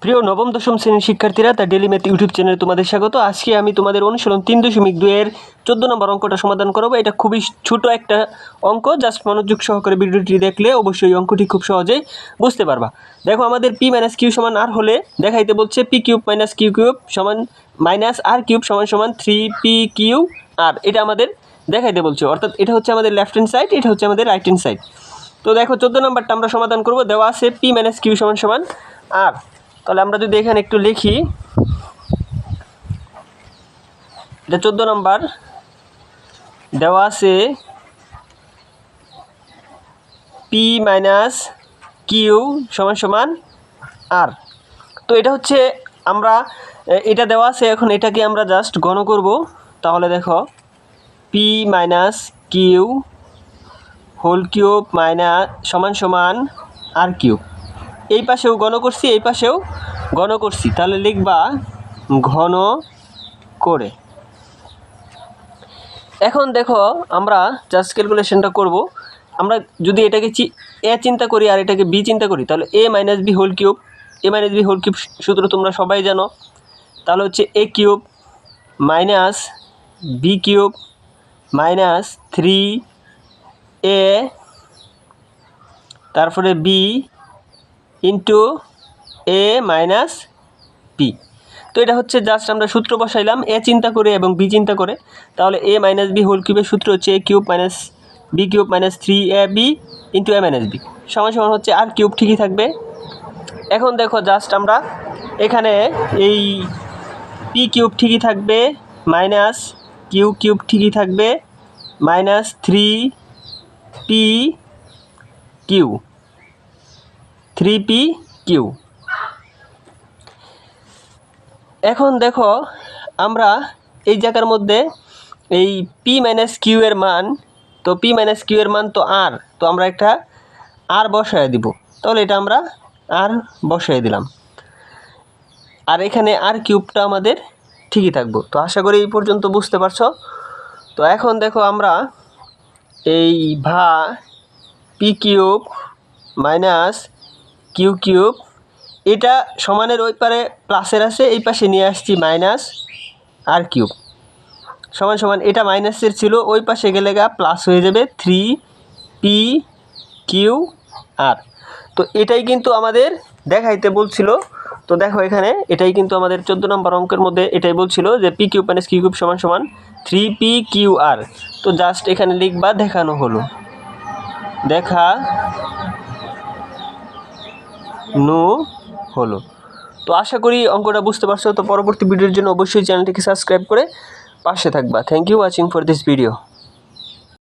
প্রিয় নবম দশম শ্রেণীর শিক্ষার্থীরা, তার ডেলি ম্যাথ ইউটিউব চ্যানেলে তোমাদের স্বাগত। আজকে আমি তোমাদের অনুশীলন 3.2 এর 14 নম্বর অঙ্কটা সমাধান করব। এটা খুবই ছোট একটা অঙ্ক, জাস্ট মনোযোগ সহকারে ভিডিওটি দেখলে অবশ্যই অঙ্কটি খুব সহজেই বুঝতে পারবা। দেখো, আমাদের p - q = r হলে দেখাইতে বলছে p³ - q³ সমান - r³ সমান 3pq r। এটা আমাদের দেখাইতে বলছে, অর্থাৎ এটা হচ্ছে আমাদের লেফট হ্যান্ড সাইড, এটা হচ্ছে আমাদের রাইট হ্যান্ড সাইড। তো দেখো 14 নম্বরটা আমরা সমাধান করব। দেওয়া আছে p - q সমান r। তাহলে আমরা যদি এখানে একটু লিখি, এটা 14 নম্বর দেওয়া আছে p - q সমান r। তো এটা হচ্ছে আমরা এটা দেওয়া আছে, এখন এটাকে আমরা জাস্ট গণ করব। তাহলে দেখো p - q হোল কিউব সমান r³। এই পাশেও গণ করছি, এই পাশেও গণ করছি, তাহলে লিখবা ঘন করে। এখন দেখো আমরা জাস্ট ক্যালকুলেশনটা করব। আমরা যদি এটাকে a চিন্তা করি আর এটাকে b চিন্তা করি, তাহলে a - b whole cube, a - b whole cube সূত্র তোমরা সবাই জানো। তাহলে হচ্ছে a³ - b³ - 3a তারপরে b ইন্টু a - b। তো এটা হচ্ছে জাস্ট আমরা সূত্র বসাইলাম a চিন্তা করে এবং b চিন্তা করে। তাহলে a - b হোল কিউবের সূত্র হচ্ছে a³ - b³ - 3ab into a - b সমান হচ্ছে r³ ঠিকই থাকবে। এখন দেখো জাস্ট আমরা এখানে এই p³ ঠিকই থাকবে, -q³ ঠিকই থাকবে, -3pq। এখন দেখো আমরা এই জায়গার মধ্যে এই p - q এর মান, তো p - q এর মান তো r, তো আমরা একটা r বসায় দিব। তাহলে এটা আমরা r বসায় দিলাম, আর এখানে r³ আমাদের ঠিকই থাকবো। তো আশা করি এই পর্যন্ত বুঝতে পারছো। তো এখন দেখো আমরা এই p³ - q³ এটা সমানের ওই পারে প্লাসের আছে, এই পাশে নিয়ে আসছি -r³ সমান এটা মাইনাসের ছিল, ওই পাশে গেলে প্লাস হয়ে যাবে 3pqr। তো এটাই কিন্তু আমাদের দেখাইতে বলছিল। তো দেখো এখানে এটাই কিন্তু আমাদের 14 নম্বর অঙ্কের মধ্যে এটাই বলছিল যে p³ - q³ সমান 3pqr। তো জাস্ট এখানে লিখবা দেখানো হলো, দেখানো হলো। তো আশা করি অঙ্কটা বুঝতে পারছো। তো পরবর্তী ভিডিওর জন্য অবশ্যই চ্যানেলটিকে সাবস্ক্রাইব করে পাশে থাকবা। Thank you watching for this video.